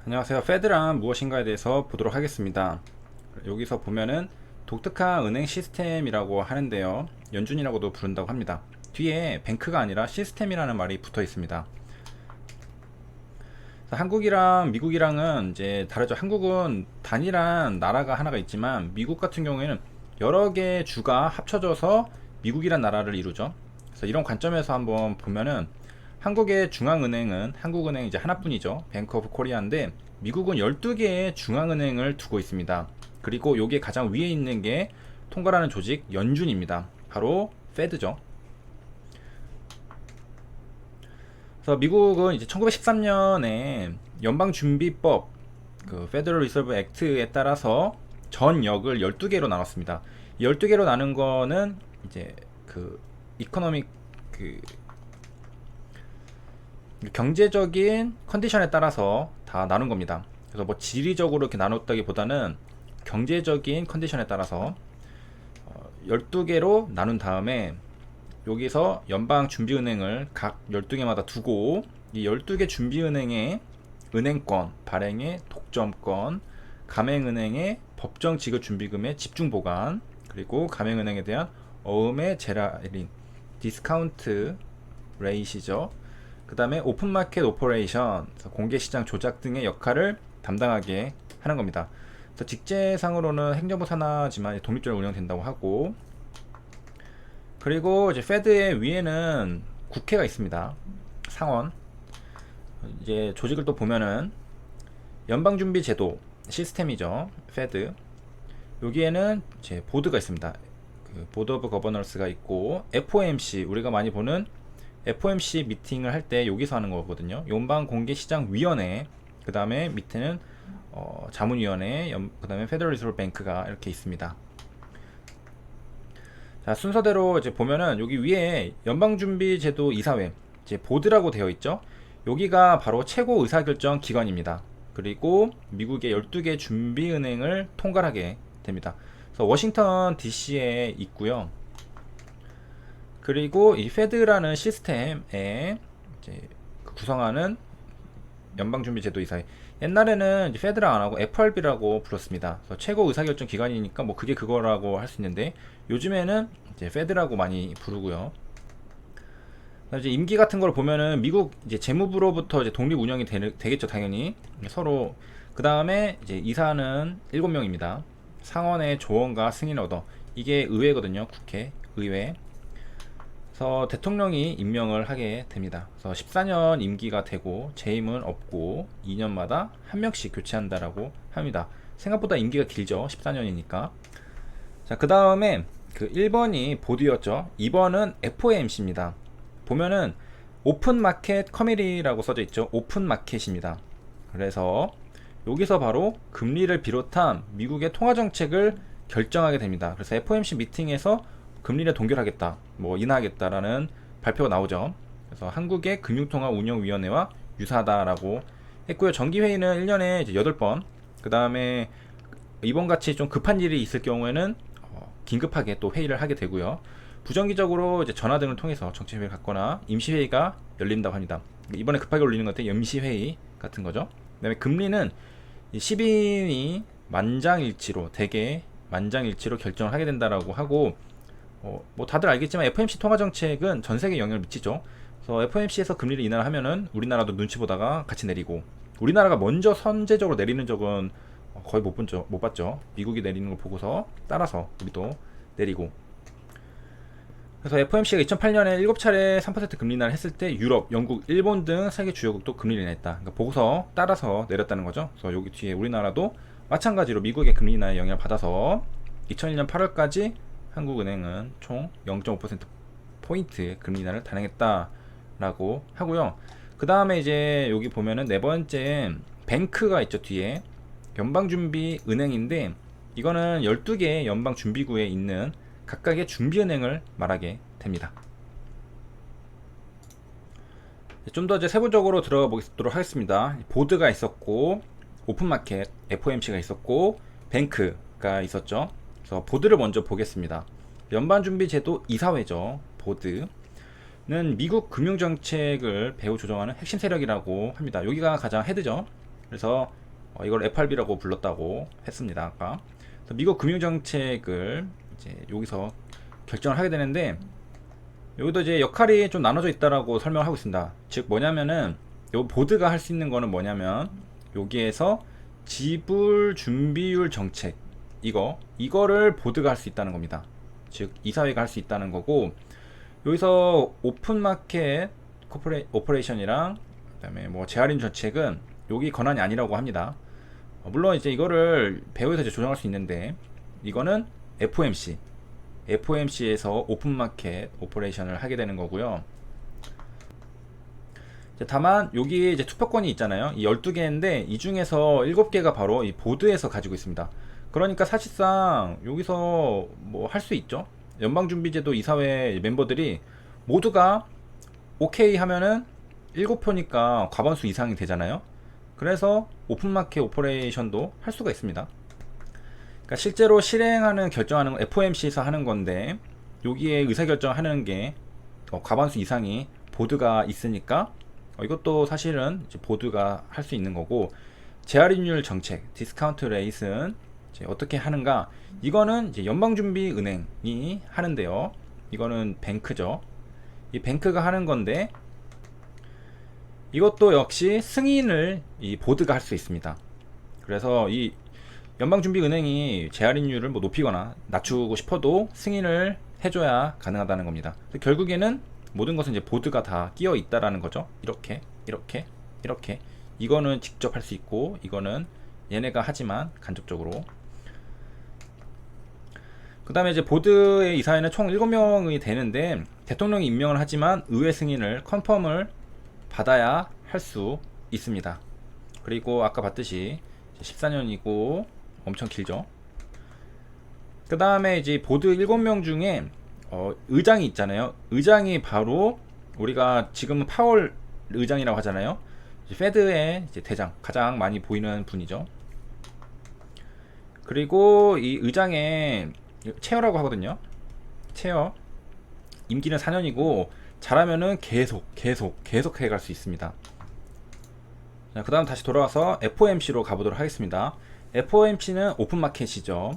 안녕하세요. 페드란 무엇인가에 대해서 보도록 하겠습니다. 여기서 보면은 독특한 은행 시스템이라고 하는데요. 연준이라고도 부른다고 합니다. 뒤에 뱅크가 아니라 시스템이라는 말이 붙어 있습니다. 한국이랑 미국이랑은 이제 다르죠. 한국은 단일한 나라가 하나가 있지만 미국 같은 경우에는 여러 개의 주가 합쳐져서 미국이란 나라를 이루죠. 그래서 이런 관점에서 한번 보면은 한국의 중앙은행은 한국은행 이제 하나뿐이죠. 뱅크 오브 코리아인데 미국은 12개의 중앙은행을 두고 있습니다. 그리고 여기에 가장 위에 있는 게 통과하는 조직 연준입니다. 바로 페드죠. 그래서 미국은 이제 1913년에 연방준비법 그 페더럴 리서브 액트에 따라서 전역을 12개로 나눴습니다. 12개로 나눈 거는 이제 그 이코노믹 그 경제적인 컨디션에 따라서 다 나눈 겁니다. 그래서 뭐 지리적으로 이렇게 나눴다기보다는 경제적인 컨디션에 따라서 12개로 나눈 다음에 여기서 연방준비은행을 각 12개마다 두고 이 12개 준비은행의 은행권, 발행의 독점권, 가맹은행의 법정 지급 준비금의 집중 보관, 그리고 가맹은행에 대한 어음의 제라린, 디스카운트 레이시죠. 그 다음에 오픈마켓 오퍼레이션, 공개시장 조작 등의 역할을 담당하게 하는 겁니다. 그래서 직제상으로는 행정부 산하지만 독립적으로 운영된다고 하고, 그리고 이제 페드의 위에는 국회가 있습니다. 상원. 이제 조직을 또 보면은 연방준비제도 시스템이죠. 페드. 여기에는 이제 보드가 있습니다. 그 보드 오브 거버넌스가 있고 FOMC, 우리가 많이 보는 FOMC 미팅을 할 때 여기서 하는 거거든요. 연방공개시장위원회, 그 다음에 밑에는 자문위원회, 그 다음에 페더럴 리저브 뱅크가 이렇게 있습니다. 자, 순서대로 이제 보면은 여기 위에 연방준비제도 이사회, 이제 보드라고 되어 있죠. 여기가 바로 최고 의사결정 기관입니다. 그리고 미국의 12개 준비은행을 통괄하게 됩니다. 그래서 워싱턴 DC에 있고요. 그리고 이 페드라는 시스템에 이제 구성하는 연방준비제도 이사회. 옛날에는 이제 페드라 안 하고 FRB라고 불렀습니다. 그래서 최고 의사결정 기관이니까 뭐 그게 그거라고 할 수 있는데 요즘에는 이제 페드라고 많이 부르고요. 이제 임기 같은 걸 보면은 미국 이제 재무부로부터 이제 독립 운영이 되겠죠, 당연히. 서로. 그 다음에 이제 이사는 7명입니다. 상원의 조언과 승인 얻어. 이게 의회거든요, 국회, 의회. 그래서 대통령이 임명을 하게 됩니다. 그래서 14년 임기가 되고 재임은 없고 2년마다 한 명씩 교체한다라고 합니다. 생각보다 임기가 길죠. 14년이니까. 자, 그 다음에 그 1번이 보드였죠. 2번은 FOMC입니다. 보면은 오픈 마켓 커미리라고 써져 있죠. 오픈 마켓입니다. 그래서 여기서 바로 금리를 비롯한 미국의 통화 정책을 결정하게 됩니다. 그래서 FOMC 미팅에서 금리를 동결하겠다, 뭐 인하하겠다라는 발표가 나오죠. 그래서 한국의 금융통화운영위원회와 유사하다라고 했고요. 정기회의는 1년에 이제 8번. 그 다음에 이번 같이 좀 급한 일이 있을 경우에는 긴급하게 또 회의를 하게 되고요. 부정기적으로 이제 전화 등을 통해서 정책회의를 갖거나 임시회의가 열린다고 합니다. 이번에 급하게 올리는 것들 임시회의 같은 거죠. 그 다음에 금리는 10인이 만장일치로, 대개 만장일치로 결정을 하게 된다라고 하고, 뭐 다들 알겠지만 FOMC 통화정책은 전세계에 영향을 미치죠. 그래서 FOMC에서 금리를 인하를 하면은 우리나라도 눈치 보다가 같이 내리고, 우리나라가 먼저 선제적으로 내리는 적은 거의 못 봤죠. 미국이 내리는 걸 보고서 따라서 우리도 내리고. 그래서 FOMC가 2008년에 7차례 3% 금리 인하를 했을 때 유럽, 영국, 일본 등 세계 주요국도 금리를 인하했다. 그러니까 보고서 따라서 내렸다는 거죠. 그래서 여기 뒤에 우리나라도 마찬가지로 미국의 금리 인하에 영향을 받아서 2001년 8월까지 한국은행은 총 0.5%포인트 금리 인하를 단행했다라고 하고요. 그 다음에 이제 여기 보면은 네 번째 뱅크가 있죠. 뒤에 연방준비은행인데 이거는 12개 연방준비구에 있는 각각의 준비은행을 말하게 됩니다. 좀 더 이제 세부적으로 들어가 보도록 하겠습니다. 보드가 있었고, 오픈마켓 FOMC가 있었고, 뱅크가 있었죠. 그래서 보드를 먼저 보겠습니다. 연방준비제도 이사회죠. 보드는 미국 금융정책을 배후 조정하는 핵심 세력이라고 합니다. 여기가 가장 헤드죠. 그래서 이걸 FRB라고 불렀다고 했습니다. 아까. 그래서 미국 금융정책을 이제 여기서 결정을 하게 되는데, 여기도 이제 역할이 좀 나눠져 있다라고 설명을 하고 있습니다. 즉 뭐냐면은 요 보드가 할 수 있는 거는 뭐냐면, 여기에서 지불 준비율 정책, 이거를 보드가 할 수 있다는 겁니다. 즉 이사회가 할 수 있다는 거고, 여기서 오픈마켓 오퍼레이션이랑 그다음에 뭐 재할인 정책은 여기 권한이 아니라고 합니다. 물론 이제 이거를 배후에서 이제 조정할 수 있는데, 이거는 FOMC에서 오픈마켓 오퍼레이션을 하게 되는 거고요. 다만 여기 이제 투표권이 있잖아요. 이 12개인데 이 중에서 7개가 바로 이 보드에서 가지고 있습니다. 그러니까 사실상 여기서 뭐 할 수 있죠. 연방준비제도 이사회 멤버들이 모두가 오케이 하면은 7표니까 과반수 이상이 되잖아요. 그래서 오픈마켓 오퍼레이션도 할 수가 있습니다. 그러니까 실제로 실행하는 결정하는 건 FOMC에서 하는 건데, 여기에 의사결정하는 게 과반수 이상이 보드가 있으니까 이것도 사실은 이제 보드가 할 수 있는 거고, 재할인율 정책 디스카운트 레이트는 이제 어떻게 하는가, 이거는 이제 연방준비은행이 하는데요. 이거는 뱅크죠. 이 뱅크가 하는 건데, 이것도 역시 승인을 이 보드가 할 수 있습니다. 그래서 이 연방준비은행이 재할인율을 뭐 높이거나 낮추고 싶어도 승인을 해줘야 가능하다는 겁니다. 결국에는 모든 것은 이제 보드가 다 끼어 있다라는 거죠. 이렇게 이거는 직접 할 수 있고, 이거는 얘네가 하지만 간접적으로. 그 다음에 이제 보드의 이사회는 총 7명이 되는데, 대통령이 임명을 하지만 의회 승인을 컨펌을 받아야 할 수 있습니다. 그리고 아까 봤듯이 14년이고 엄청 길죠. 그 다음에 이제 보드 7명 중에 의장이 있잖아요. 의장이 바로 우리가 지금은 파월 의장이라고 하잖아요. 페드의 이제 대장, 가장 많이 보이는 분이죠. 그리고 이 의장의 체어라고 하거든요. 체어 임기는 4년이고 잘하면은 계속 해갈 수 있습니다. 그 다음 다시 돌아와서 FOMC로 가보도록 하겠습니다. FOMC는 오픈마켓이죠.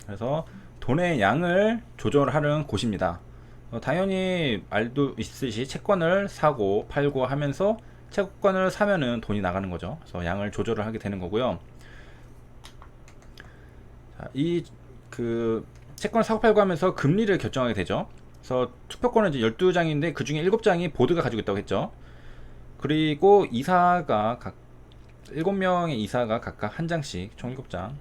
그래서 돈의 양을 조절하는 곳입니다. 당연히 알도 있듯이 채권을 사고 팔고 하면서, 채권을 사면은 돈이 나가는 거죠. 그래서 양을 조절을 하게 되는 거고요. 채권을 사고 팔고 하면서 금리를 결정하게 되죠. 그래서 투표권은 이제 12장인데 그 중에 7장이 보드가 가지고 있다고 했죠. 그리고 7명의 이사가 각각 한 장씩, 총 7장.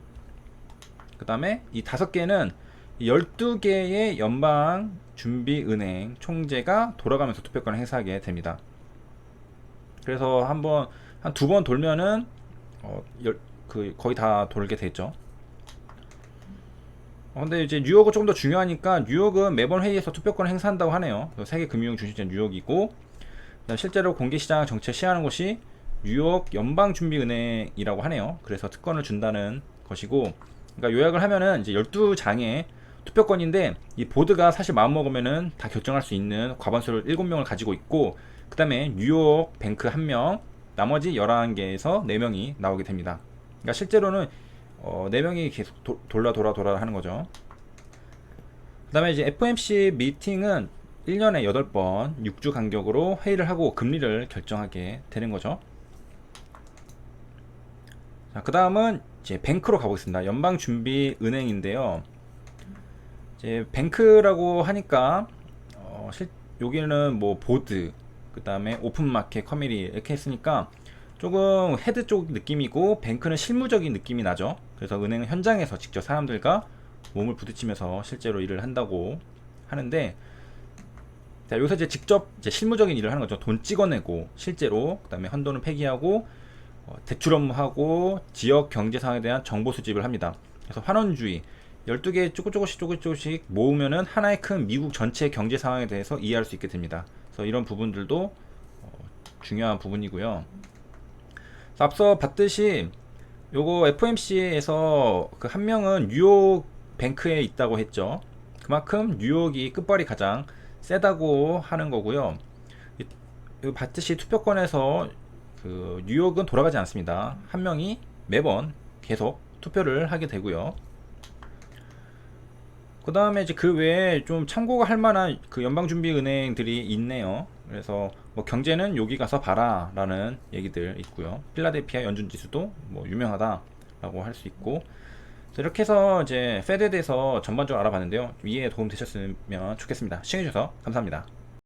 그 다음에 이 5개는 12개의 연방준비은행 총재가 돌아가면서 투표권을 행사하게 됩니다. 그래서 한 2번 돌면은 거의 다 돌게 되죠. 근데 이제 뉴욕은 조금 더 중요하니까, 뉴욕은 매번 회의에서 투표권을 행사한다고 하네요. 세계 금융 중심지는 뉴욕이고, 실제로 공개시장 정책 시행하는 곳이 뉴욕 연방준비은행이라고 하네요. 그래서 특권을 준다는 것이고, 그러니까 요약을 하면은 이제 12장의 투표권인데, 이 보드가 사실 마음먹으면은 다 결정할 수 있는 과반수를 7명을 가지고 있고, 그 다음에 뉴욕 뱅크 1명, 나머지 11개에서 4명이 나오게 됩니다. 그러니까 실제로는 4명이 계속 돌아 하는 거죠. 그 다음에 이제 FOMC 미팅은 1년에 8번 6주 간격으로 회의를 하고 금리를 결정하게 되는 거죠. 자, 그 다음은 이제 뱅크로 가보겠습니다. 연방준비은행인데요. 이제 뱅크라고 하니까 여기는 뭐 보드, 그 다음에 오픈마켓 커뮤니티 이렇게 했으니까 조금 헤드 쪽 느낌이고, 뱅크는 실무적인 느낌이 나죠. 그래서 은행 현장에서 직접 사람들과 몸을 부딪히면서 실제로 일을 한다고 하는데, 자, 여기서 이제 직접 실무적인 일을 하는 거죠. 돈 찍어내고 실제로, 그 다음에 한도는 폐기하고, 대출 업무하고, 지역 경제 상황에 대한 정보 수집을 합니다. 그래서 환원주의 12개 조금씩 모으면은 하나의 큰 미국 전체 경제 상황에 대해서 이해할 수 있게 됩니다. 그래서 이런 부분들도 중요한 부분이고요. 앞서 봤듯이 요거 FOMC에서 그 한 명은 뉴욕 뱅크에 있다고 했죠. 그만큼 뉴욕이 끝발이 가장 세다고 하는 거고요. 요 봤듯이 투표권에서 그 뉴욕은 돌아가지 않습니다. 한 명이 매번 계속 투표를 하게 되고요. 그 다음에 이제 그 외에 좀 참고가 할 만한 그 연방준비은행들이 있네요. 그래서 뭐 경제는 여기 가서 봐라 라는 얘기들 있고요. 필라델피아 연준지수도 뭐 유명하다라고 할 수 있고, 이렇게 해서 이제 페드에 대해서 전반적으로 알아봤는데요. 이해에 도움 되셨으면 좋겠습니다. 시청해주셔서 감사합니다.